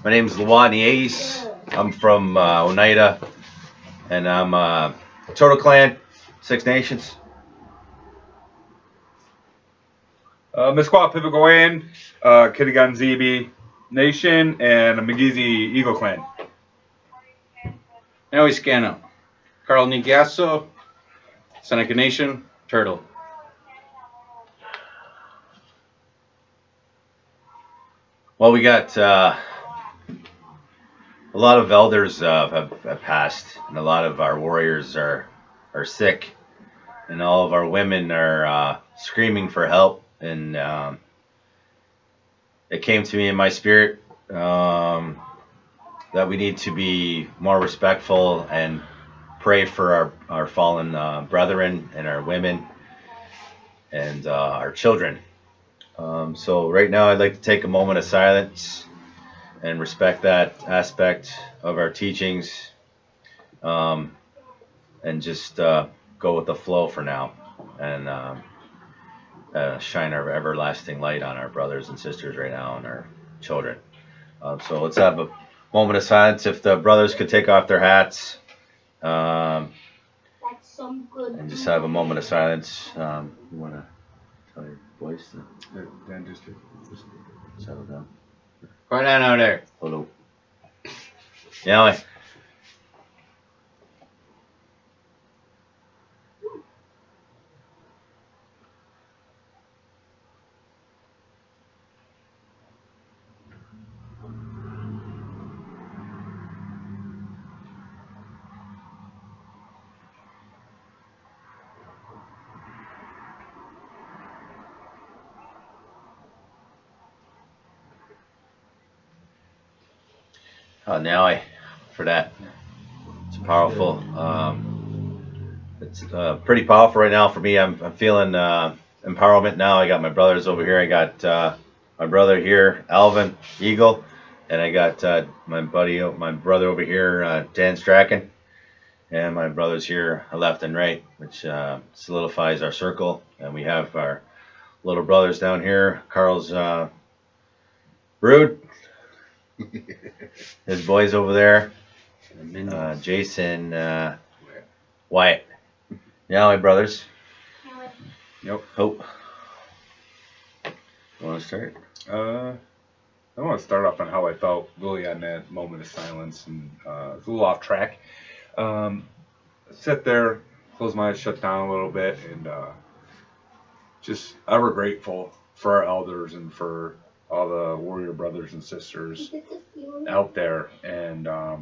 My name is Lawani Ace. I'm from Oneida, and I'm Turtle Clan, Six Nations. Misqual Pivigoyan, Kitigan Zibi Nation, and Magizi Eagle Clan. Now we scan up. Carl Nigasso, Seneca Nation, Turtle. Well, we got a lot of elders have passed, and a lot of our warriors are sick, and all of our women are screaming for help. And it came to me in my spirit that we need to be more respectful and pray for our fallen brethren and our women and our children. So right now I'd like to take a moment of silence and respect that aspect of our teachings, and just go with the flow for now, and shine our everlasting light on our brothers and sisters right now and our children. So let's have a moment of silence. If the brothers could take off their hats, and just have a moment of silence. You want to tell your boys to Dan, just settle down? Quiet down out there. Hello. Yeah. Now for that. It's powerful. It's pretty powerful right now for me. I'm feeling empowerment now. I got my brothers over here. I got my brother here, Alvin Eagle, and I got my brother over here, Dan Strachan, and my brothers here, left and right, which solidifies our circle. And we have our little brothers down here, Carl's Brood, his boys over there, Jason, Wyatt. Yeah, my brothers. Yep. Hope. You want to start? I want to start off on how I felt really on that moment of silence, and it's a little off track. Sit there, close my eyes, shut down a little bit, and just ever grateful for our elders and for all the warrior brothers and sisters out there. And I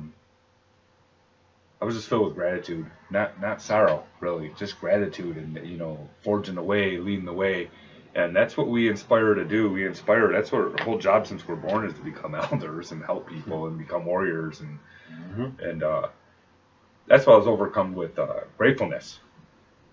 was just filled with gratitude, not sorrow, really, just gratitude, and forging the way, leading the way. And that's what we inspire to do. That's what our whole job since we're born is to become elders and help people and become warriors. And that's why I was overcome with gratefulness.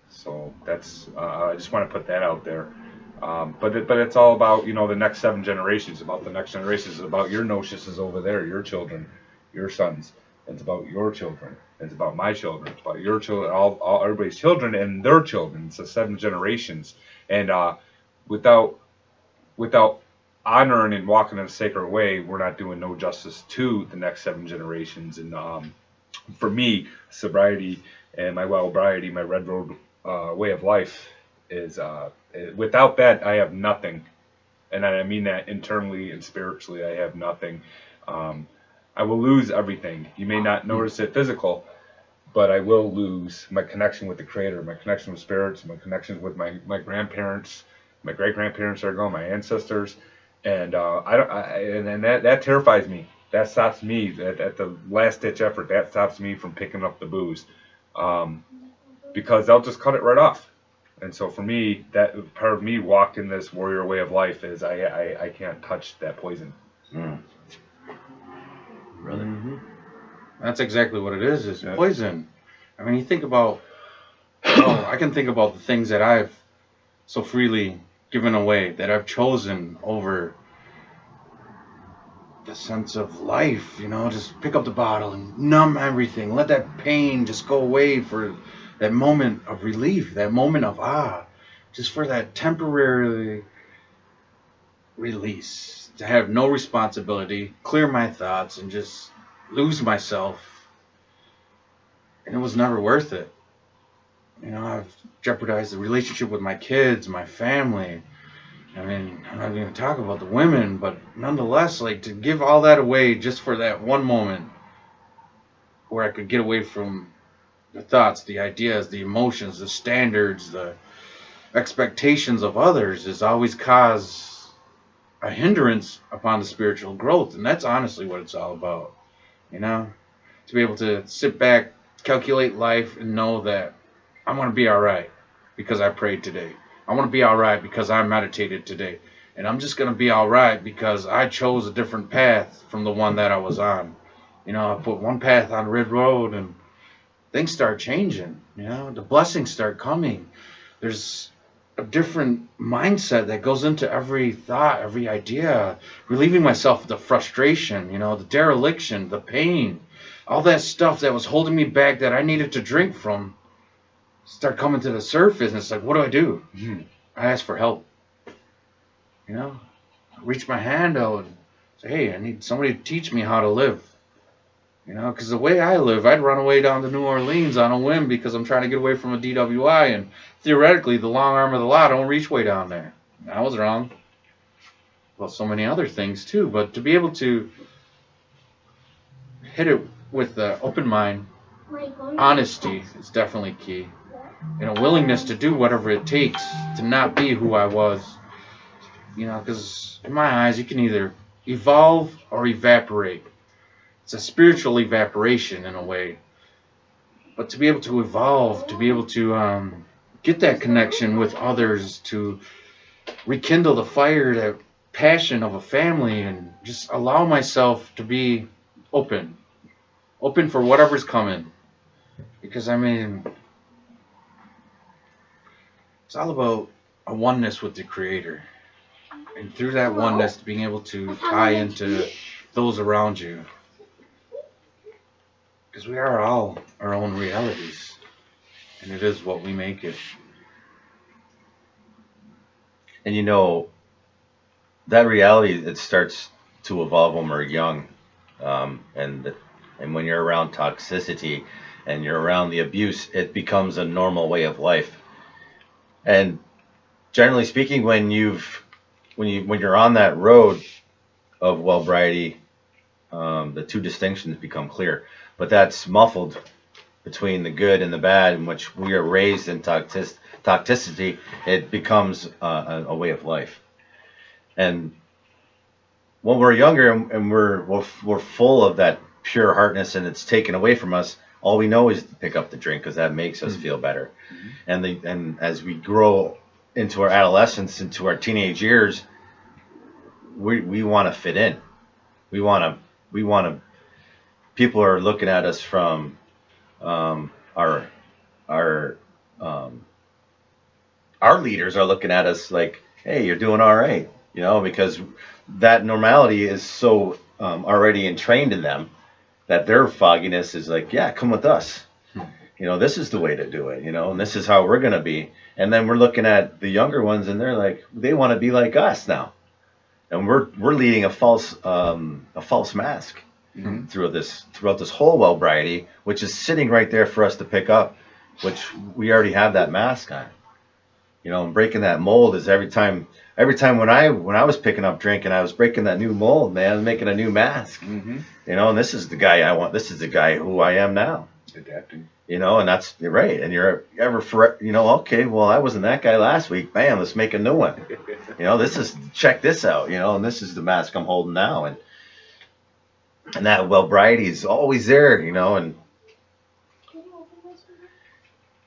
So that's, I just want to put that out there. But it's all about, the next 7 generations, about the next generations. It's about your Gnosis over there, your children, your sons. It's about your children. It's about my children. It's about your children, all everybody's children and their children. It's the 7 generations. And without honoring and walking in a sacred way, we're not doing no justice to the next 7 generations. And for me, sobriety and my well-briety, my red road way of life is without that I have nothing, and I mean that internally and spiritually. I have nothing. I will lose everything. You may not notice it physical, but I will lose my connection with the Creator, my connection with spirits, my connection with my grandparents. My great-grandparents are gone, my ancestors, and that terrifies me. That stops me at the last-ditch effort. That stops me from picking up the booze, because they'll just cut it right off. And so for me, that part of me walking this warrior way of life is I can't touch that poison. Brother. Mm-hmm. That's exactly what it is poison. I mean, you think about, I can think about the things that I've so freely given away, that I've chosen over the sense of life, just pick up the bottle and numb everything. Let that pain just go away for that moment of relief, that moment of just for that temporary release, to have no responsibility, clear my thoughts, and just lose myself. And it was never worth it. You know, I've jeopardized the relationship with my kids, my family. I mean, I'm not even going to talk about the women, but nonetheless, like, to give all that away just for that one moment where I could get away from the thoughts, the ideas, the emotions, the standards, the expectations of others has always caused a hindrance upon the spiritual growth. And that's honestly what it's all about. You know, to be able to sit back, calculate life, and know that I'm going to be all right because I prayed today. I want to be all right because I meditated today. And I'm just going to be all right because I chose a different path from the one that I was on. You know, I put one path on Red Road and things start changing. You know, the blessings start coming. There's a different mindset that goes into every thought, every idea, relieving myself of the frustration, you know, the dereliction, the pain, all that stuff that was holding me back that I needed to drink from start coming to the surface. And it's like, what do I do? I ask for help. You know, I reach my hand out and say, hey, I need somebody to teach me how to live. You know, because the way I live, I'd run away down to New Orleans on a whim because I'm trying to get away from a DWI, and theoretically, the long arm of the law don't reach way down there. I was wrong. Well, so many other things too, but to be able to hit it with an open mind, honesty is definitely key, and a willingness to do whatever it takes to not be who I was. You know, because in my eyes, you can either evolve or evaporate. It's a spiritual evaporation in a way. But to be able to evolve, to be able to get that connection with others, to rekindle the fire, that passion of a family, and just allow myself to be open for whatever's coming. Because, I mean, it's all about a oneness with the Creator. And through that oneness, being able to tie into those around you. Because we are all our own realities. And it is what we make it. And you know, that reality, it starts to evolve when we're young. And when you're around toxicity and you're around the abuse, it becomes a normal way of life. And generally speaking, when you're on that road of well-briety, the two distinctions become clear. But that's muffled between the good and the bad, in which we are raised in toxicity. It becomes a way of life. And when we're younger and we're full of that pure heartness, and it's taken away from us, all we know is to pick up the drink because that makes us feel better. And as we grow into our adolescence, into our teenage years, we want to fit in. We want to. People are looking at us from our leaders are looking at us like, hey, you're doing all right, you know, because that normality is so already entrained in them that their fogginess is like, yeah, come with us. You know, this is the way to do it, you know, and this is how we're going to be. And then we're looking at the younger ones and they're like, they want to be like us now. And we're leading a false mask throughout this whole well-briety, which is sitting right there for us to pick up, which we already have that mask on. You know, and breaking that mold is every time when I was picking up drink and I was breaking that new mold, man, I was making a new mask. You know, and this is the guy I want. This is the guy who I am now. Adapting. You know, and you're right. And you're ever for, you know, okay, well, I wasn't that guy last week. Bam, let's make a new one. You know, check this out. You know, and this is the mask I'm holding now, and that well-briety is always there. You know,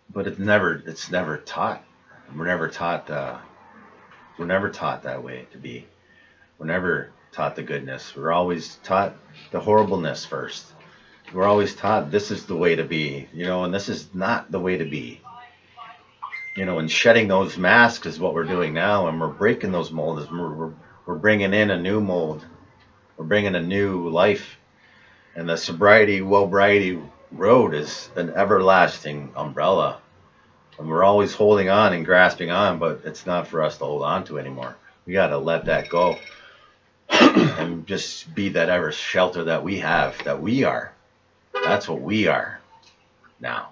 but it's never taught. We're never taught that way to be. We're never taught the goodness. We're always taught the horribleness first. We're always taught this is the way to be, you know, and this is not the way to be. You know, and shedding those masks is what we're doing now, and we're breaking those molds. We're bringing in a new mold. We're bringing a new life. And the sobriety, well-briety road is an everlasting umbrella. And we're always holding on and grasping on, but it's not for us to hold on to anymore. We got to let that go and just be that ever shelter that we have, that we are. That's what we are now.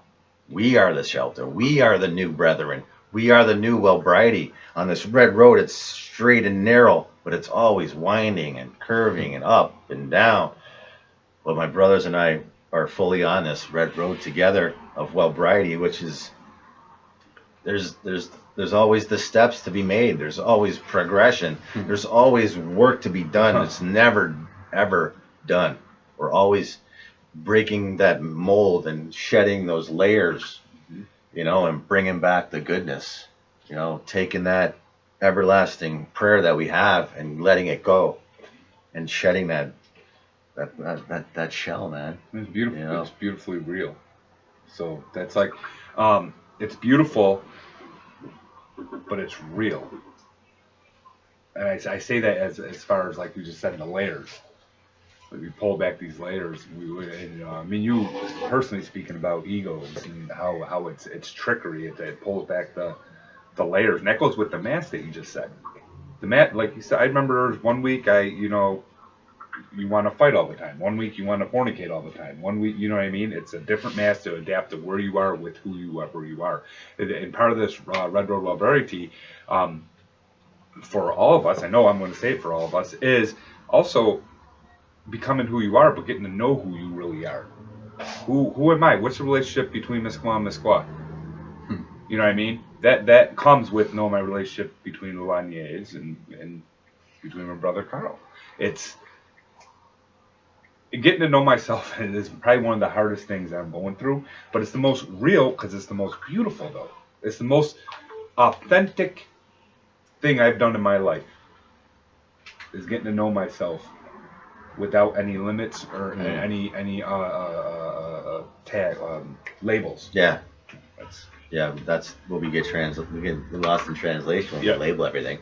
We are the shelter. We are the new brethren. We are the new Wellbriety. On this red road, it's straight and narrow, but it's always winding and curving and up and down. But my brothers and I are fully on this red road together of Wellbriety, which is there's always the steps to be made. There's always progression. There's always work to be done. It's never ever done. We're always breaking that mold and shedding those layers, and bringing back the goodness, taking that everlasting prayer that we have and letting it go and shedding that shell, man. It's beautiful. It's beautifully real. So that's like, it's beautiful, but it's real. And I say that as far as like you just said, the layers. Like we pull back these layers. You personally speaking about egos and how it's trickery. It pulls back the layers, and that goes with the mask that you just said. The mask, like you said, I remember there was 1 week you want to fight all the time. 1 week you want to fornicate all the time. 1 week, you know what I mean? It's a different mask to adapt to where you are with who you are, where you are. And part of this Red Road Wellbriety, for all of us, I know I'm going to say it for all of us, is also becoming who you are, but getting to know who you really are. Who am I? What's the relationship between Mesqua and Mesqua? You know what I mean? That comes with knowing my relationship between the Laniers and between my brother Carl. It's getting to know myself is probably one of the hardest things I'm going through, but it's the most real because it's the most beautiful, though. It's the most authentic thing I've done in my life is getting to know myself without any limits or any tag labels. Yeah. That's what we get lost in translation when we label everything.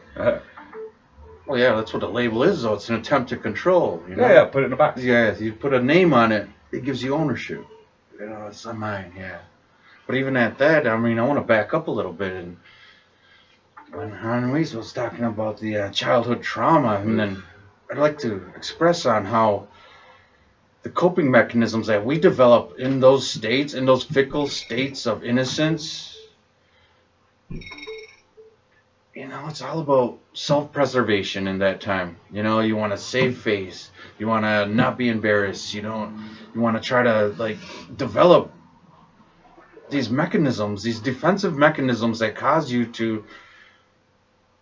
Well, yeah, that's what a label is, though. It's an attempt to control. Yeah, put it in a box. Yeah, you put a name on it, it gives you ownership. It's mine, yeah. But even at that, I want to back up a little bit. And when Henrique was talking about the childhood trauma, and then I'd like to express on how the coping mechanisms that we develop in those states, in those fickle states of innocence, it's all about self-preservation in that time. You want to save face. You want to not be embarrassed. You want to try to develop these mechanisms, these defensive mechanisms that cause you to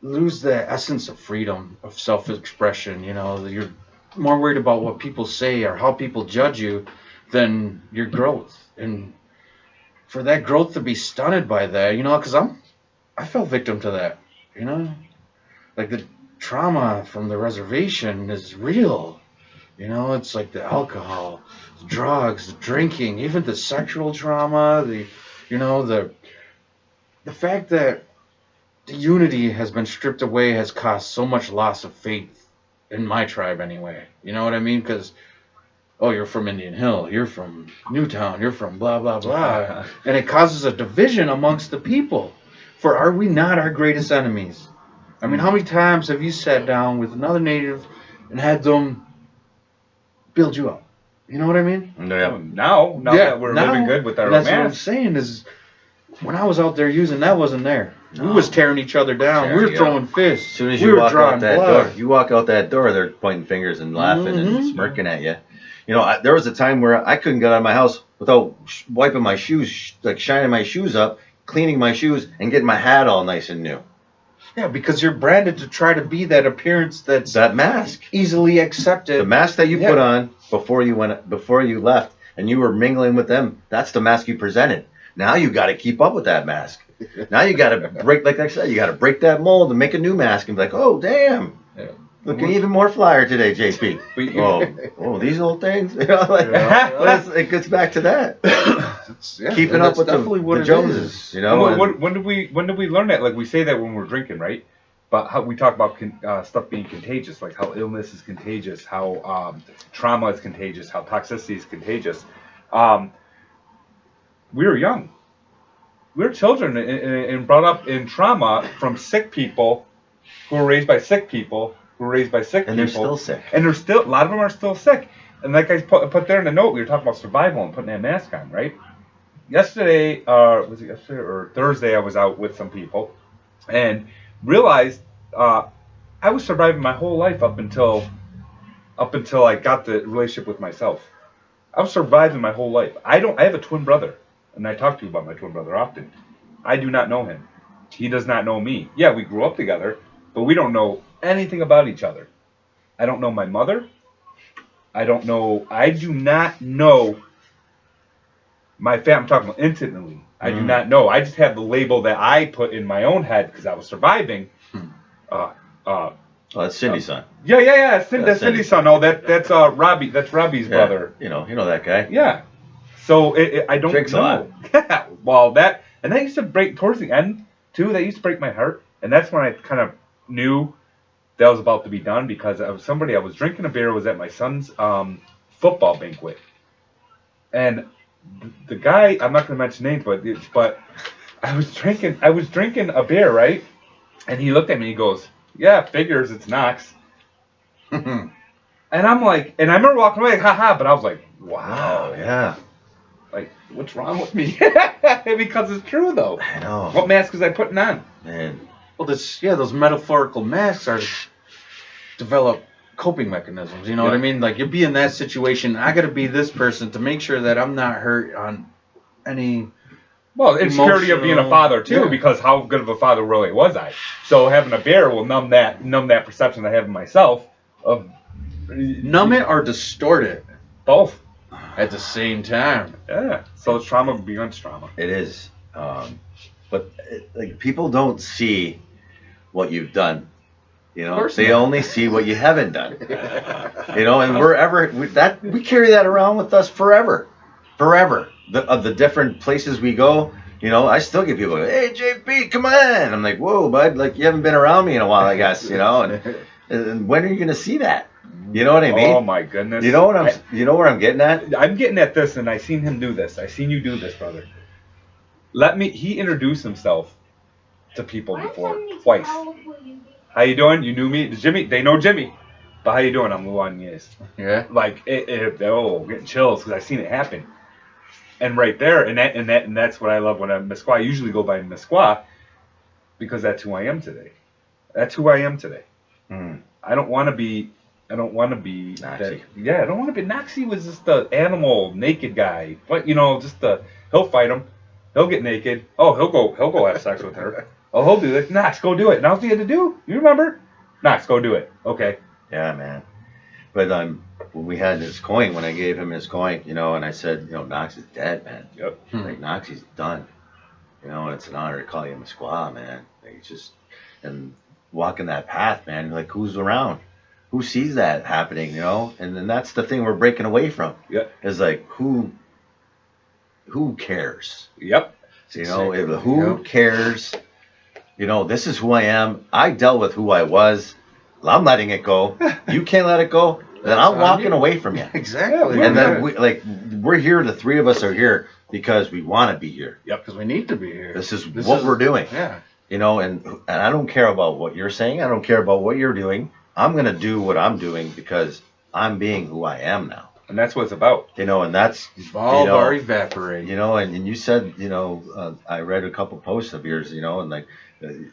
lose the essence of freedom, of self-expression. You're more worried about what people say or how people judge you than your growth. And for that growth to be stunted by that, because I fell victim to that. Like the trauma from the reservation is real. It's like the alcohol, the drugs, the drinking, even the sexual trauma, the fact that the unity has been stripped away has caused so much loss of faith in my tribe anyway. You know what I mean? Because, you're from Indian Hill, you're from Newtown, you're from blah, blah, blah. And it causes a division amongst the people. For are we not our greatest enemies? How many times have you sat down with another native and had them build you up? You know what I mean? Yeah. Now that we're living good with our that's romance. What I'm saying is, when I was out there using, that wasn't there. No. We was tearing each other down. We were throwing fists. As soon as you walk out that door, they're pointing fingers and laughing and smirking at you. There was a time where I couldn't get out of my house without wiping my shoes, shining my shoes up, cleaning my shoes, and getting my hat all nice and new. Yeah, because you're branded to try to be that appearance that mask easily accepted. The mask that you put on before you left, and you were mingling with them. That's the mask you presented. Now you got to keep up with that mask. Now you got to break, like I said, you got to break that mold and make a new mask and be like, oh damn, looking even more flyer today, JP. These old things. It gets back to that. Keeping up with the Joneses. When did we learn that? Like we say that when we're drinking, right? But how we talk about stuff being contagious, like how illness is contagious, how trauma is contagious, how toxicity is contagious. We were young. We were children and brought up in trauma from sick people who were raised by sick people, And they're still sick. And a lot of them are still sick. And like I put there in the note, we were talking about survival and putting that mask on, right? Yesterday, was it yesterday or Thursday? I was out with some people, and realized I was surviving my whole life up until I got the relationship with myself. I was surviving my whole life. I have a twin brother, and I talk to you about my twin brother often. I do not know him. He does not know me. Yeah, we grew up together, but we don't know anything about each other. I don't know my mother. I do not know my family. I'm talking about intimately. I do not know. I just have the label that I put in my own head because I was surviving. Oh, that's Cindy's son. Yeah. That's Cindy's son. Oh, that's Robbie. That's Robbie's brother. You know that guy. Yeah. So I don't Drinks know. a lot. Yeah. Well, that used to break towards the end too. That used to break my heart, and that's when I kind of knew that was about to be done because I was drinking a beer. Was at my son's football banquet, and the guy, I'm not going to mention names, but I was drinking a beer, right? And he looked at me. He goes, "Yeah, figures. It's Knox." And I'm like, and I remember walking away, haha. But I was like, wow, yeah. Like, what's wrong with me? Because it's true though. I know. What mask was I putting on? Man. Well, those metaphorical masks are develop coping mechanisms. You know what I mean? Like, you'll be in that situation. I got to be this person to make sure that I'm not hurt on any. Well, insecurity of being a father too, because how good of a father really was I? So having a beer will numb that perception I have of myself. Numb it or distort it. Both. At the same time. Yeah. So it's trauma beyond trauma. It is. But like, people don't see what you've done. You know, they only see what you haven't done. You know, and we carry that around with us forever. Of the different places we go, you know, I still get people go, "Hey JP, come on!" I'm like, "Whoa, bud! Like, you haven't been around me in a while, I guess." You know, and when are you gonna see that? You know what I mean? Oh my goodness! You know where I'm getting at? I'm getting at this, and I seen him do this. I seen you do this, brother. He introduced himself to people before twice. How you doing? You knew me, Jimmy. They know Jimmy. But how you doing? I'm Luan Yes. Yeah. Like getting chills because I seen it happen. And right there, and that's what I love when I'm Mesqua. I usually go by Mesqua because that's who I am today. That's who I am today. I don't want to be Noxie. I don't want to be. Noxie was just the animal, naked guy. But he'll fight him. He'll get naked. Oh, he'll go have sex with her. Oh, he'll do this. Knox, go do it. Now what he had to do? You remember? Knox, go do it. Okay. Yeah, man. But when we had his coin, when I gave him his coin, you know, and I said, you know, Knox is dead, man. Yep. Like, Knox is done. You know, and it's an honor to call you Mesqua, man. Like, it's just, and walking that path, man. Like, who's around? Who sees that happening? You know, and then that's the thing we're breaking away from. Yep. Is like, who cares? Yep. You know, who cares? You know, this is who I am. I dealt with who I was. I'm letting it go. You can't let it go. Then I'm walking away from you. Exactly. And then we're here. The three of us are here because we want to be here. Yep. Because we need to be here. This is what we're doing. Yeah. You know, and I don't care about what you're saying. I don't care about what you're doing. I'm gonna do what I'm doing because I'm being who I am now. And that's what it's about. You know, and that's evolve or evaporate. You know, and you said, you know, I read a couple posts of yours, you know, and like,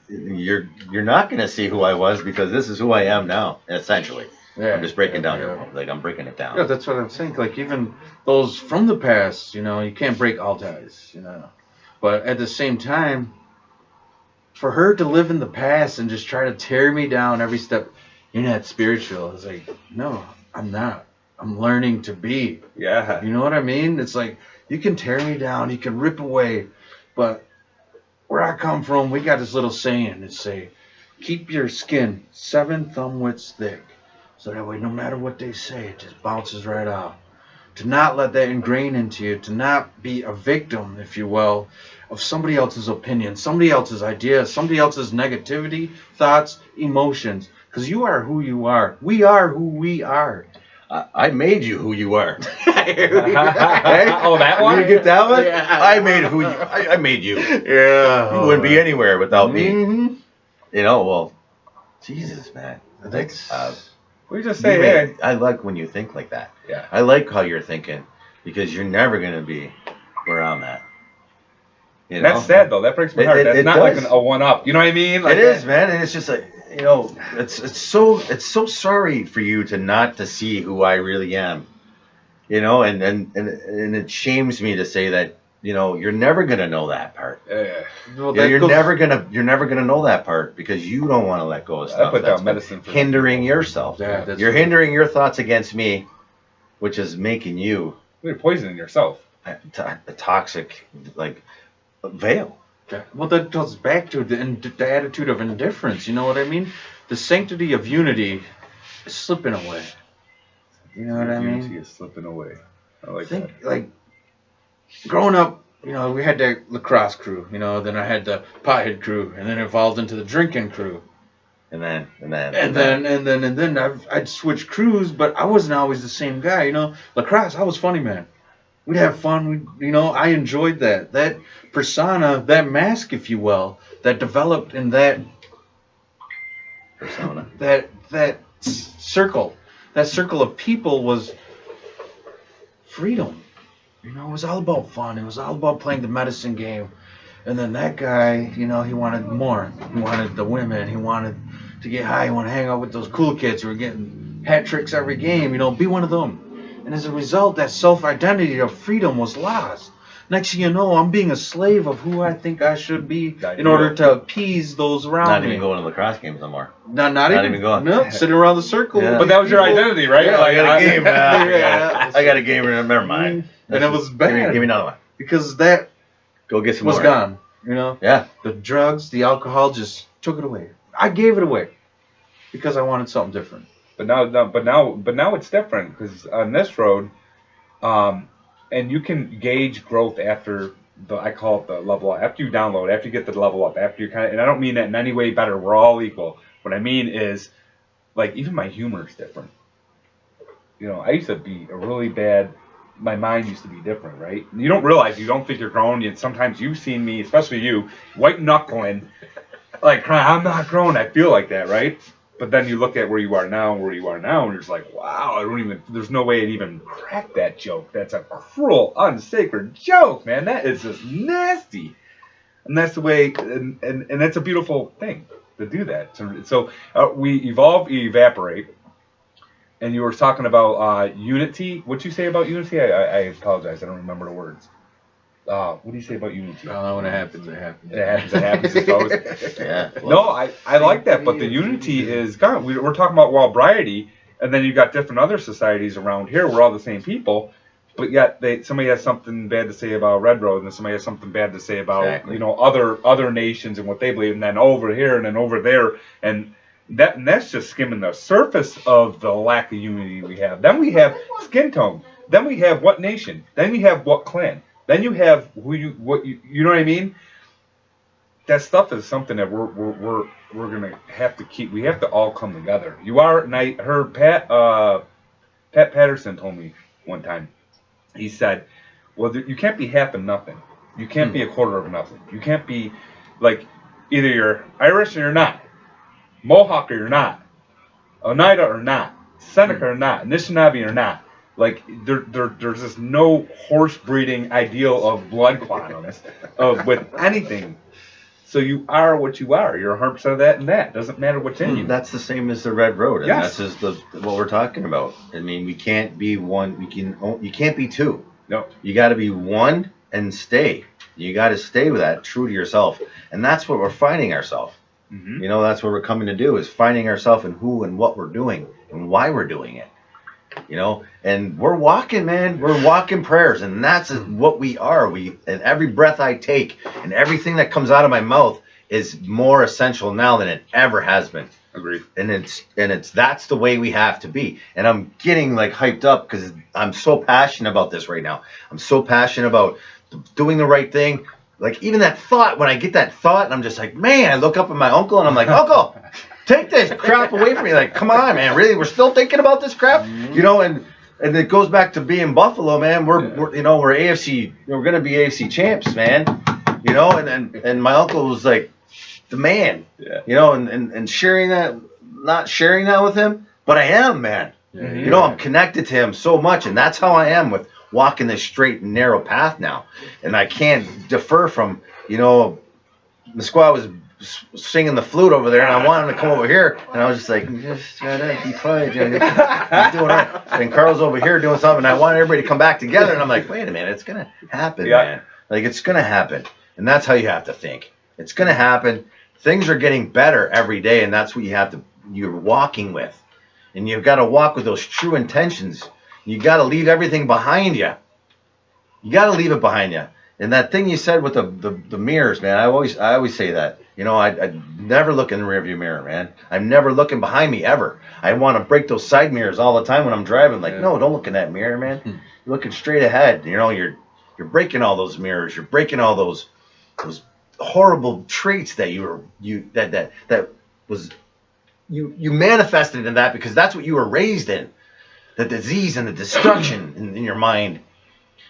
you're not gonna see who I was because this is who I am now, essentially. Yeah, I'm just breaking down your like I'm breaking it down. Yeah, that's what I'm saying. Like, even those from the past, you know, you can't break all ties, you know. But at the same time, for her to live in the past and just try to tear me down every step, you're not spiritual. It's like, no, I'm not. I'm learning to be. Yeah. You know what I mean? It's like, you can tear me down, you can rip away, but where I come from, we got this little saying that say, keep your skin 7 thumb widths thick. So that way, no matter what they say, it just bounces right off. To not let that ingrain into you, to not be a victim, if you will, of somebody else's opinion, somebody else's ideas, somebody else's negativity, thoughts, emotions. Because you are who you are. We are who we are. I made you who you are. Hey? Oh, that one? You get that one? Yeah. I made you. Yeah. You wouldn't be anywhere without me. Mm-hmm. You know, well, Jesus, man. That's We just say, hey. I like when you think like that. Yeah. I like how you're thinking because you're never gonna be where I'm at. You know? That's sad though. That breaks my heart. That's not does. like a one-up. You know what I mean? Like it is, man, and it's just like it's so sorry for you to see who I really am. And it shames me to say that you're never gonna know that part. Well, You're never gonna know that part because you don't want to let go of stuff. I put down medicine for hindering yourself. Yeah, you're hindering your thoughts against me, which is making you you're poisoning yourself. a toxic veil. Well, that goes back to the attitude of indifference. You know what I mean? The sanctity of unity is slipping away. You know what I mean? Unity is slipping away. I like Think that. like growing up. We had the lacrosse crew. Then I had the pothead crew, and then it evolved into the drinking crew. And then I'd switch crews, but I wasn't always the same guy. Lacrosse, I was funny, man. We'd have fun. I enjoyed that. That persona, that mask, if you will, that developed in that persona. That circle of people was freedom. It was all about fun. It was all about playing the medicine game. And then that guy, he wanted more. He wanted the women. He wanted to get high. He wanted to hang out with those cool kids who were getting hat tricks every game. Be one of them. And as a result, that self-identity of freedom was lost. Next thing you know, I'm being a slave of who I think I should be in order to appease those around me. Not even going to lacrosse games no more. Not even going. No, sitting around the circle. Yeah. But that was your identity, right? Yeah, I got a game. I got a game. Never mind. And it was bad. Give me another one. Because that go get some was more. Gone. Yeah. The drugs, the alcohol just took it away. I gave it away because I wanted something different. But now it's different because on this road, and you can gauge growth after I call it the level up. After you download, after you get the level up, after you and I don't mean that in any way better. We're all equal. What I mean is, even my humor is different. I used to be a really bad. My mind used to be different, right? You don't realize, you don't think you're grown, and sometimes you've seen me, especially you, white knuckling, crying, I'm not grown. I feel like that, right? But then you look at where you are now, and you're just like, wow, there's no way I'd even crack that joke. That's a cruel, unsacred joke, man. That is just nasty. And that's the way, and that's a beautiful thing to do that. So we evolve, evaporate. And you were talking about unity. What'd you say about unity? I apologize. I don't remember the words. What do you say about unity? I don't know when it happens. It happens. It happens. It goes. Yeah. No, I like that. But the unity is gone. We're talking about wild-briety, and then you got different other societies around here. We're all the same people, but yet somebody has something bad to say about Red Road, and then somebody has something bad to say about other nations and what they believe, and then over here and then over there, and that's just skimming the surface of the lack of unity we have. Then we have skin tone. Then we have what nation. Then you have what clan. Then you have you know what I mean? That stuff is something that we're gonna have to keep. We have to all come together. And I heard Pat Patterson told me one time. He said, "Well, you can't be half of nothing. You can't be a quarter of nothing. You can't be either you're Irish or you're not, Mohawk or you're not, Oneida or not, Seneca or not, Anishinaabe or not." There's just no horse breeding ideal of blood quantums with anything. So you are what you are. You're 100% of that and that. Doesn't matter what's in you. That's the same as the Red Road, and Yes. that's just what we're talking about. I mean, we can't be one. You can't be two. No. You got to be one and stay. You got to stay with that, true to yourself, and that's what we're finding ourselves. Mm-hmm. That's what we're coming to do, is finding ourselves and who and what we're doing and why we're doing it. And we're walking, man. We're walking prayers, and that's what we are. And every breath I take and everything that comes out of my mouth is more essential now than it ever has been. Agreed. And that's the way we have to be. And I'm getting hyped up because I'm so passionate about this right now. I'm so passionate about doing the right thing. Even that thought, when I get that thought, and I'm just like, man, I look up at my uncle and I'm like, Uncle, take this crap away from me. Come on, man, really? We're still thinking about this crap? And it goes back to being Buffalo, man. We're AFC, we're going to be AFC champs, man. And my uncle was like, the man. Yeah. You know, and sharing that, not sharing that with him, but I am, man. Yeah, You know, I'm connected to him so much, and that's how I am with walking this straight and narrow path now. And I can't defer from, you know, the squad was singing the flute over there, and I wanted him to come over here, and I was just like, just gotta be quiet, Johnny. He's doing right. And Carl's over here doing something, and I want everybody to come back together, and I'm like, wait a minute, it's gonna happen, man. Like, it's gonna happen, and that's how you have to think. It's gonna happen. Things are getting better every day, and that's what you're walking with. And you've got to walk with those true intentions. You got to leave everything behind you. You got to leave it behind you. And that thing you said with the mirrors, man, I always say that. You know, I never look in the rearview mirror, man. I'm never looking behind me ever. I want to break those side mirrors all the time when I'm driving. Like, no, don't look in that mirror, man. You're looking straight ahead. You know, you're breaking all those mirrors. You're breaking all those horrible traits that you manifested in that, because that's what you were raised in. The disease and the destruction in your mind.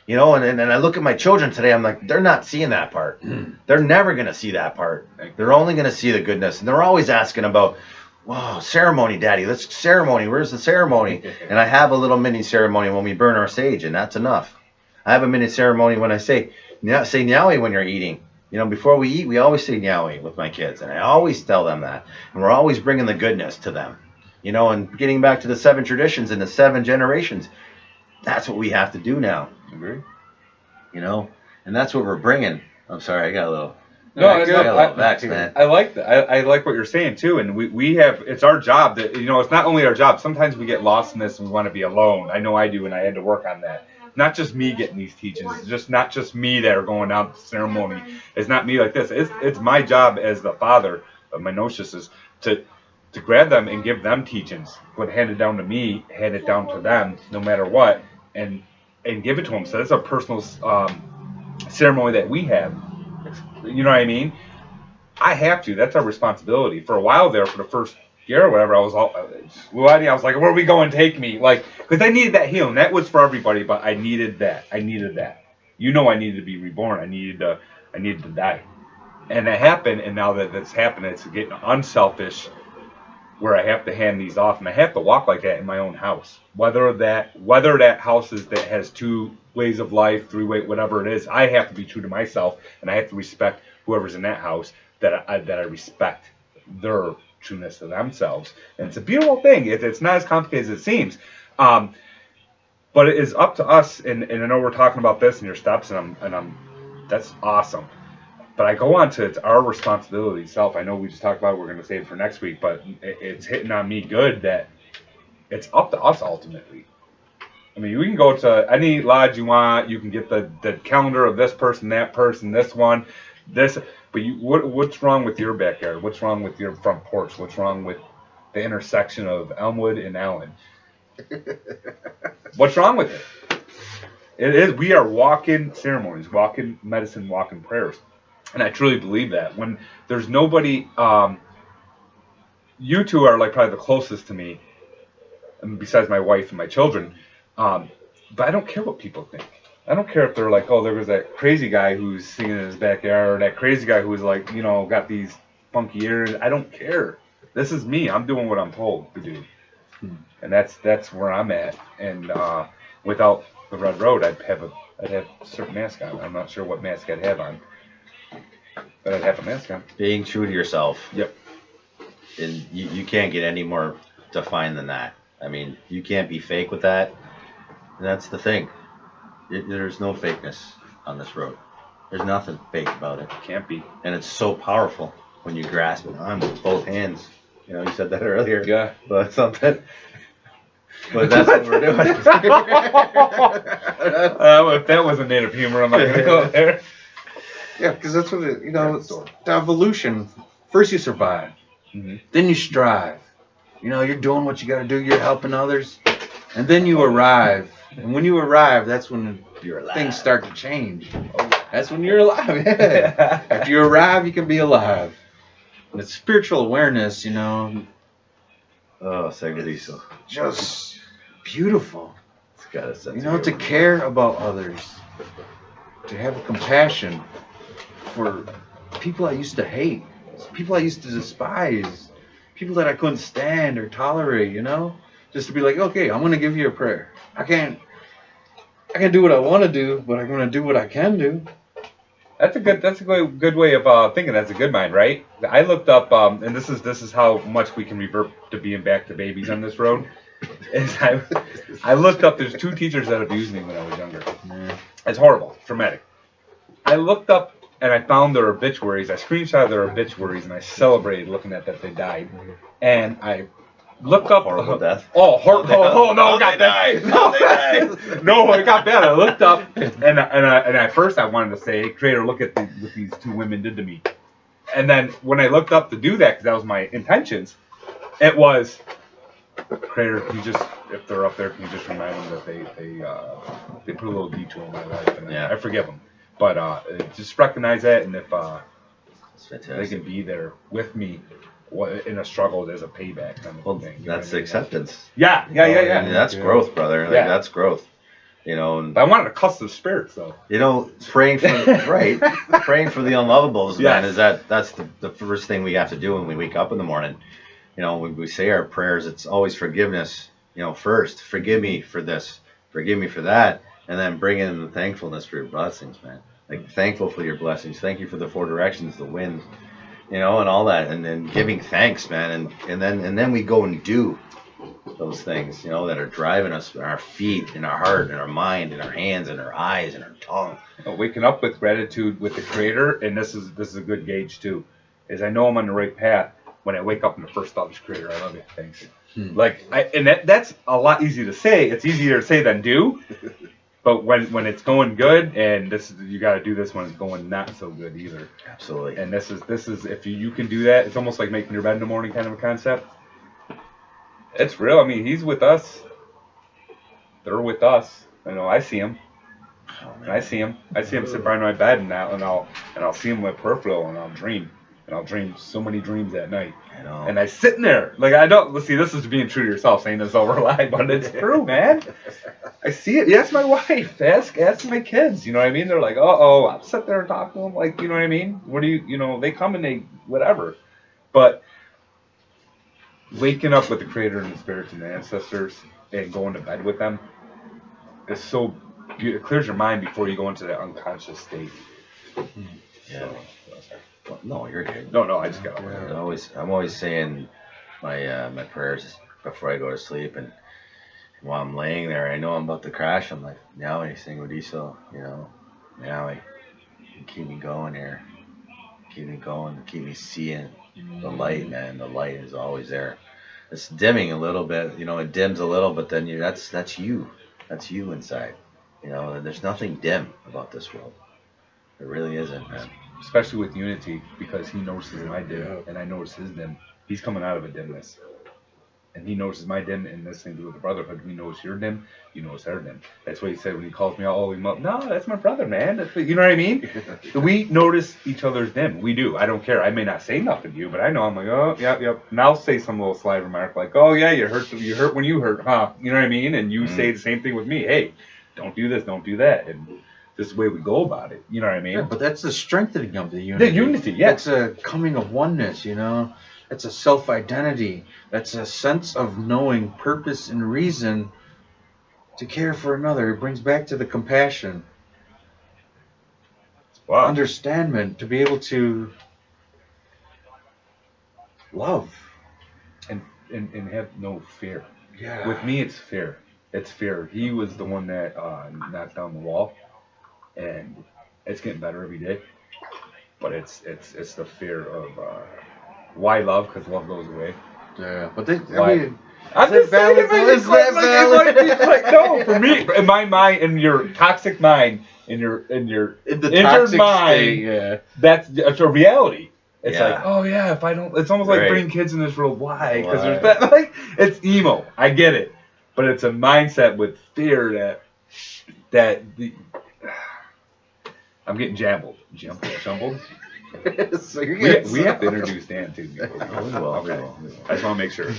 You know, and I look at my children today, I'm like, they're not seeing that part. They're never going to see that part. They're only going to see the goodness. And they're always asking about, wow, ceremony, Daddy. Let's ceremony. Where's the ceremony? And I have a little mini ceremony when we burn our sage, and that's enough. I have a mini ceremony when I say nyawi when you're eating. You know, before we eat, we always say nyawi with my kids. And I always tell them that. And we're always bringing the goodness to them. You know, and getting back to the 7 traditions and the 7 generations. That's what we have to do now. Agree. You know, and that's what we're bringing. I'm sorry, I got a little. Man. I like that. I like what you're saying too. And we have, it's our job that, you know, it's not only our job. Sometimes we get lost in this and we want to be alone. I know I do, and I had to work on that. Not just me getting these teachings. It's just not just me that are going out to the ceremony. It's not me like this. It's my job as the father of my notices to grab them and give them teachings. But hand it down to me, hand it down to them, no matter what, and give it to them. So that's a personal ceremony that we have. You know what I mean? I have to. That's our responsibility. For a while there, for the first year or whatever, I was like, where are we going? Take me. Like, because I needed that healing. That was for everybody, but I needed that. You know, I needed to be reborn. I needed to die. And that happened, and now that that's happened, it's getting unselfish, where I have to hand these off, and I have to walk like that in my own house. Whether that house that has 2 ways of life, 3 ways, whatever it is, I have to be true to myself, and I have to respect whoever's in that house, that I respect their trueness to themselves. And it's a beautiful thing. It's not as complicated as it seems. But it is up to us, and I know we're talking about this in your steps, and I'm that's awesome. But I go on to, it's our responsibility itself. I know we just talked about it, we're going to save it for next week, but it's hitting on me good that it's up to us ultimately. I mean, we can go to any lodge you want. You can get the calendar of this person, that person, this one, this. But what's wrong with your backyard? What's wrong with your front porch? What's wrong with the intersection of Elmwood and Allen? What's wrong with it? It is. We are walking ceremonies, walking medicine, walking prayers. And I truly believe that. When there's nobody, you two are like probably the closest to me, besides my wife and my children. But I don't care what people think. I don't care if they're like, oh, there was that crazy guy who's singing in his backyard, or that crazy guy who's like, you know, got these funky ears. I don't care. This is me. I'm doing what I'm told to do. And that's where I'm at. And without the Red Road, I'd have a certain mask on. I'm not sure what mask I'd have on. But I'd have a mask on. Being true to yourself. Yep. And you can't get any more defined than that. I mean, you can't be fake with that. And that's the thing. There's no fakeness on this road. There's nothing fake about it. Can't be. And it's so powerful when you grasp it on with both hands. You know, you said that earlier. Yeah. But something. But that's what we're doing. If that wasn't native humor, I'm not going to go there. Yeah, because that's what it, you know, it's the evolution. First you survive, then you strive. You know, you're doing what you got to do. You're helping others, and then you arrive. And when you arrive, that's when things start to change. That's when you're alive. Yeah. After you arrive, you can be alive. And it's spiritual awareness, you know. Oh, Seguriso. Just beautiful. It's got a sense. You know, to care about others, to have a compassion for people I used to hate people I used to despise, people that I couldn't stand or tolerate, you know, just to be like, okay, I'm gonna give you a prayer. I can't do what I want to do, but I'm gonna do what I can do. That's a good way of thinking. That's a good mind, right? I looked up, and this is how much we can revert to being back to babies on this road. Is I looked up. There's 2 teachers that abused me when I was younger. Yeah. It's horrible, traumatic. I looked up and I found their obituaries. I screenshotted their obituaries and I celebrated looking at that they died. And I looked up Horrible death. Oh no, got that. No, I got that. I looked up and at first I wanted to say, Creator, look at what these 2 women did to me. And then when I looked up to do that, because that was my intentions, it was, Creator, can you just, if they're up there, can you just remind them that they put a little detour in my life, and I forgive them. But just recognize that, and if they can be there with me in a struggle, there's a payback kind of thing. That's acceptance. Yeah. I mean, that's growth, brother. Like, Yeah. that's growth. You know, and But I wanted to cuss the spirits, though. you know, praying for praying for the unlovables, man, Yes. is that's the first thing we have to do when we wake up in the morning. You know, when we say our prayers, it's always forgiveness. You know, first, forgive me for this, forgive me for that, and then bring in the thankfulness for your blessings, man. Like, thankful for your blessings. Thank you for the 4 directions, the wind, you know, and all that, and then giving thanks, man, and then we go and do those things, you know, that are driving us in our feet, in our heart, in our mind, in our hands, in our eyes, in our tongue. Waking up with gratitude with the Creator, and this is a good gauge too, is I know I'm on the right path when I wake up and the first thought is, Creator, I love you, thanks. Like, that's a lot easier to say. It's easier to say than do. But when it's going good, and you got to do this when it's going not so good either. Absolutely. And this is if you can do that, it's almost like making your bed in the morning kind of a concept. It's real. I mean, He's with us. They're with us. I know. I see Him. And I see Him sit by my bed, and I'll see Him with peripheral, and I'll dream. And I'll dream so many dreams at night. I know. And I sit in there. Like, I don't, let's see, this is being true to yourself, saying this over live, but it's true, man. I see it. Ask my wife. Ask my kids. You know what I mean? They're like, I'll sit there and talk to them. Like, you know what I mean? What do you know, they come and they, whatever. But waking up with the Creator and the spirits and the ancestors and going to bed with them is so, it clears your mind before you go into that unconscious state. Yeah. Well, no, you're good. No, I just got to I'm always saying my prayers before I go to sleep, and while I'm laying there, I know I'm about to crash. I'm like, Yahweh, sing with Esau, you know, Yahweh, keep me going here, keep me going, keep me seeing the light, man. The light is always there. It's dimming a little bit, you know. It dims a little, but then that's you inside, you know. And there's nothing dim about this world. It really isn't, man. Especially with unity, because He notices my dim, and I notice His dim. He's coming out of a dimness. And He notices my dim, and this thing to do with the brotherhood. We notice your dim, you notice our dim. That's what He said when He calls me out, no, that's my brother, man. You know what I mean? We notice each other's dim. We do. I don't care. I may not say nothing to you, but I know I'm like, oh, yep. And I'll say some little sly remark like, oh, yeah, you hurt when you hurt, huh? You know what I mean? And you say the same thing with me. Hey, don't do this, don't do that. And this is the way we go about it. You know what I mean? Yeah, but that's the strengthening of the unity. The unity, yeah. That's a coming of oneness, you know. That's a self-identity. That's a sense of knowing purpose and reason to care for another. It brings back to the compassion. Wow. Understandment, to be able to love. And have no fear. Yeah. With me, it's fear. It's fear. He was the one that knocked down the wall, and it's getting better every day. But it's the fear of why love? Because love goes away. Yeah, but I'm just saying, it might be like, no, for me, in my mind, in your toxic mind, in your injured mind, that's a reality. It's like, oh yeah, if I don't, it's almost like bringing kids in this world. Why? Because there's that, like, it's emo. I get it, but it's a mindset with fear that I'm getting jumbled. So we have to introduce Dan too. We will. Okay. I just want to make sure.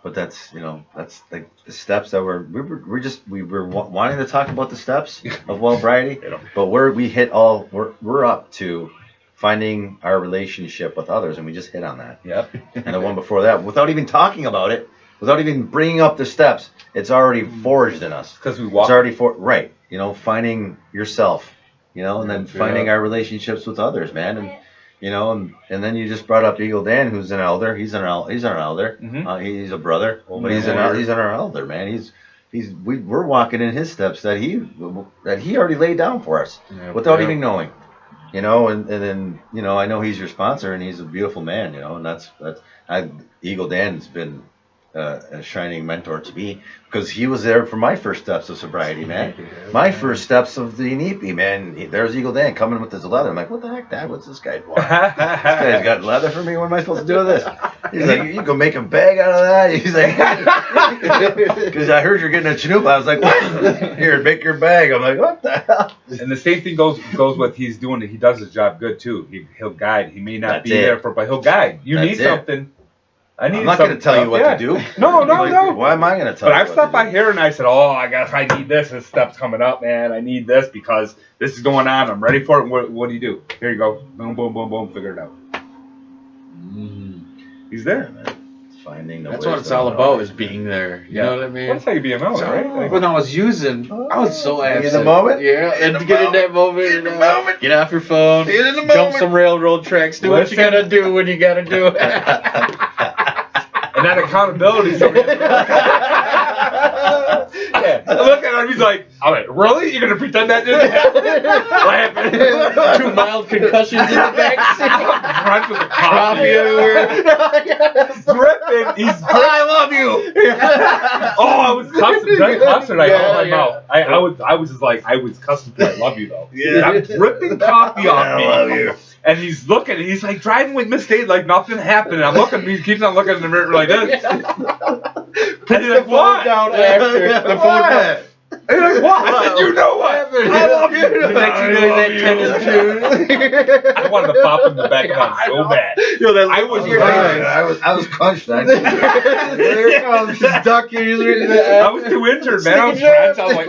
But that's like the steps that we were wanting to talk about the steps of well-variety, but we're up to finding our relationship with others, and we just hit on that. Yep. And the one before that, without even talking about it, without even bringing up the steps, it's already forged in us. Because we walk. It's already right. Finding yourself, and then finding our relationships with others, man, and and then you just brought up Eagle Dan, who's an elder. He's an elder. Mhm. He's a brother, Oh, but he's our elder, man. We're walking in his steps that he already laid down for us without even knowing, and then I know he's your sponsor and he's a beautiful man, and Eagle Dan's been a shining mentor to me because he was there for my first steps of sobriety, man. My first steps of the NEPI, man. There's Eagle Dan coming with his leather. I'm like, what the heck, Dad? What's this guy doing? This guy's got leather for me. What am I supposed to do with this? He's like, you can make a bag out of that. He's like, because I heard you're getting a chanupa. I was like, what? Here, make your bag. I'm like, what the hell? And the same thing goes with he's doing. He does his job good too. He'll guide. He may not That's be it. there but he'll guide. You That's need it. something. I'm not going to tell you what to do. No. Why am I going to tell But you? I've stopped by here and I said, I need this. This stuff's coming up, man. I need this because this is going on. I'm ready for it. What do you do? Here you go. Boom, boom, boom, boom. Figure it out. He's there. Finding the That's what it's all about, is being there. You know what I mean? That's how you be a melon, right? Like, When I was so absent. in the moment? Yeah, and get in that moment. Get off your phone. Get in the Jump moment. some railroad tracks. Do what you gotta do when you gotta do it. and that accountability. So yeah. I look at him. He's like, "All right, really? You're gonna pretend that didn't happen? What happened? 2 mild concussions in the back seat. Crunch with the Coffee coffee everywhere. dripping. He's dripping. I love you. I was cussing. That cussing. I held my Yeah. mouth. I was just like, I was cussing for I love you though. Yeah. I'm dripping coffee off me. I love you. And he's looking. He's like driving with Miss Dade like nothing happened. I'm looking. He keeps on looking in the mirror like this. And he's like, what? Down after the What? And he's like, what? I said, you know what? I love you. The next thing you know, he's at 10 and 2. I wanted to pop him in the back of the head so bad. I was crying. I was crunched. There it comes. She's ducking. He's reading the I was too injured, man. I was trying. I was like,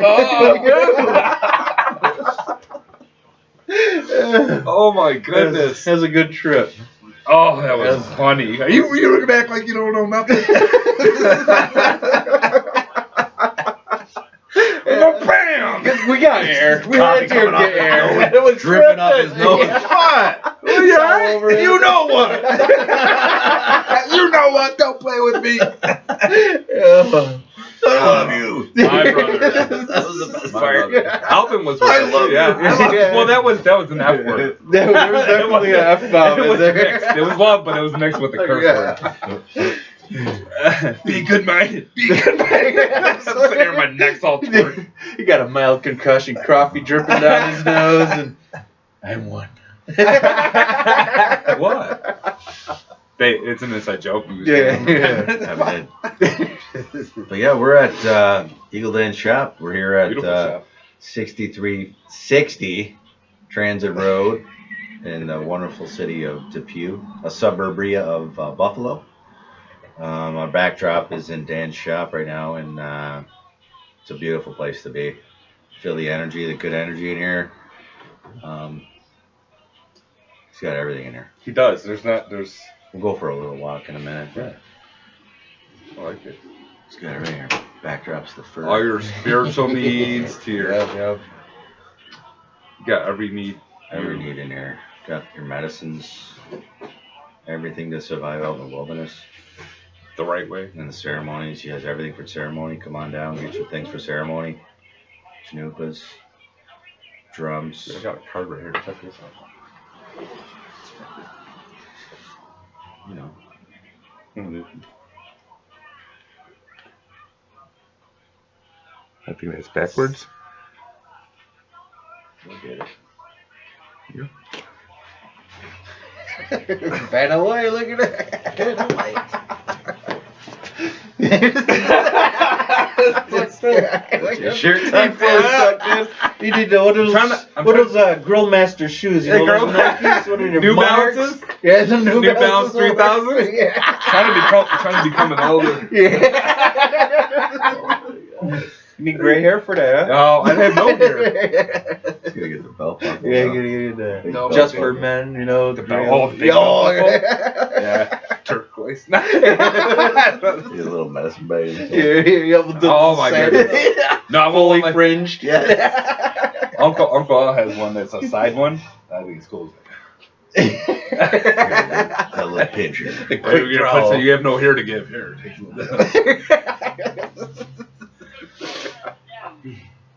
oh my goodness. That was a good trip. Oh, that was funny. You looking back like you don't know nothing. Bam! We got air. We had to get air. It was dripping up his nose. What? You know what? You know what? Don't play with me. I love you. My brother. That was the best part. Alvin was. I love you. Yeah. Well, that was an F word. There was definitely an F-bomb It in was there. mixed. It was love, but it was mixed with the curse word. Be good-minded. Be good-minded. I'm sitting here, my neck's all torn. He got a mild concussion, coffee dripping down his nose, and I won. What? It's an inside joke. Yeah. But yeah, we're at Eagle Den Shop. We're here Beautiful at shop. 6360 Transit Road in the wonderful city of Depew, a suburbia of Buffalo. Our backdrop is in Dan's shop right now, and it's a beautiful place to be. Feel the energy, the good energy in here. He's got everything in here. He does. We'll go for a little walk in a minute. Yeah. I like it. He's got everything here. Backdrop's the first. All your spiritual needs to your. Yeah. You got every need. Every need in here. Got your medicines, everything to survive out in the wilderness. The right way. And the ceremonies. He has everything for ceremony. Come on down, get your things for ceremony. Chanupas, drums. I got a card right here. Check this out. You know. I think that's backwards. We'll get it. Fan away, look at it. Your shirt tucked in. You need to, what those Grill Master shoes? You know those Nikes? What are your New Monarchs? Balances? Yeah, the New Balance Balances. 3000s? Yeah. Trying to become an elder. Yeah. You need gray hair for that, huh? No, I have no hair. Gotta get the belt buckle. Yeah, now. you gotta get No, the just but- for men, you know. The belt. Oh, the big Oh, belt buckle? yeah. Turquoise. Get a little medicine bag. or something. You're able to Oh, my goodness. No, I'm fully only fringed. Yeah. Uncle Al has one that's a side one. I think it's cool. That little pinch here. The quick draw. So you have no hair to give. Here, take a little.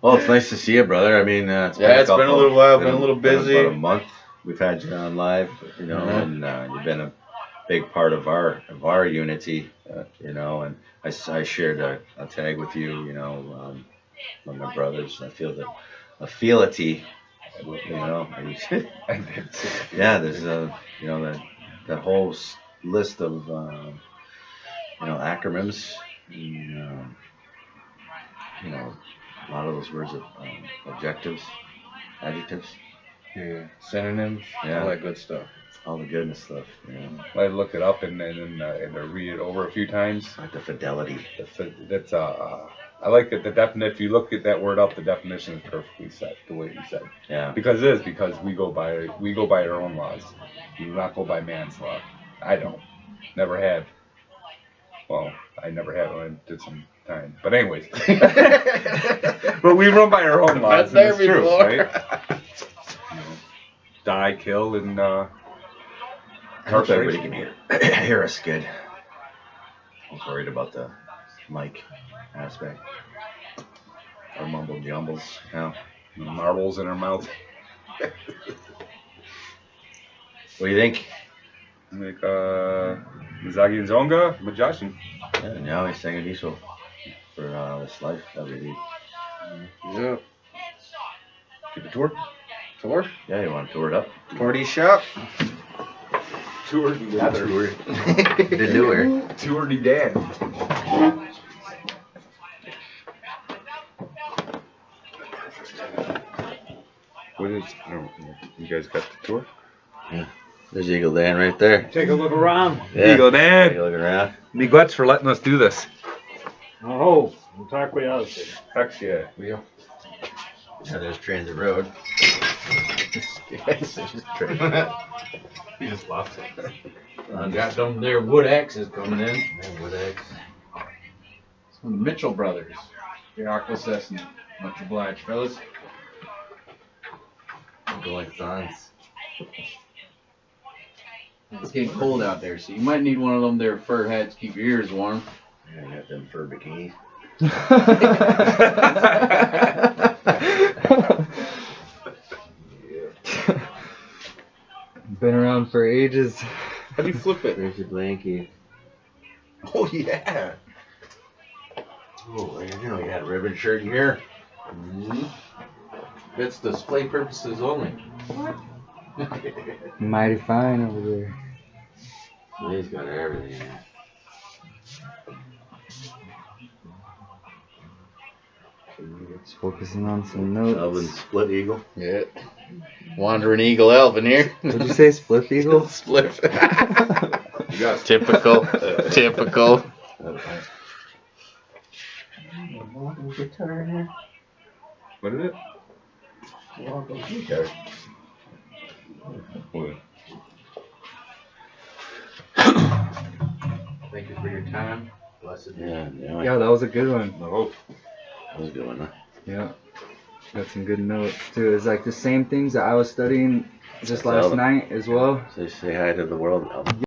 Well, it's nice to see you, brother. I mean, it's Yeah, it's been a little while, been a been little busy. About a month. We've had you on live, you know, and you've been a big part of our unity, you know. And I shared a tag with you, you know, with my brothers. I feel the affinity, you know. Yeah, there's you know, that whole list of you know, acronyms, and, you know, a lot of those words are adjectives, adjectives, Yeah, synonyms, Yeah. all that good stuff. all the goodness stuff, you know, I look it up and read it over a few times. like the fidelity. That's I like that the definition. If you look at that word up, the definition is perfectly set the way you said. Yeah. Because it is because we go by our own laws. We do not go by man's law. I don't. Never have. Well, I never have when I did some time. But anyways. But we run by our own laws. Been there and it's true, before. right? You know, die, kill, and I hope everybody can hear us good. I was worried about the mic aspect. Our mumble jumbles. Yeah. marbles in our mouth. What do you think? Like Mizagi and Zonga, Majashin. Yeah, now he's singing diesel for this life that we lead. Yeah. Keep it tour. Tour? Yeah, you want to tour it up? Torty shop. Tour the leather. The newer. Tour the Dan. What is? I don't know. You guys got the tour? There's Eagle Dan right there. Take a look around. Yeah. Eagle Take Dan. a look around. Me guts for letting us do this. Oh, we'll talk way out. Heck yeah. Yeah, there's Transit Road. Yes, there's Transit. He just lost it. Got them there wood axes coming in. Yeah, wood axe. It's from the Mitchell brothers. The Aquasession. Much obliged, fellas. Going sons. It's getting cold out there, so you might need one of them there fur hats to keep your ears warm. Yeah, I got them fur bikinis. Been around for ages. How do you flip it? There's your blankie. Oh yeah. Oh, you know, you got a ribbon shirt here. It's display purposes only. Mighty fine over there. He's got everything. Just focusing on some notes. Alvin Split Eagle. Yeah. Wandering Eagle Elvin here. What'd you say, Split Eagle? Split. You got Typical. Typical. what is it? Okay. What? Thank you for your time. Blessed. Yeah, Yeah, that was a good one. Oh, that was a good one, huh? Yeah. Got some good notes too. It's like the same things that I was studying just last Alvin. night as well. Say hi to the world, Alvin.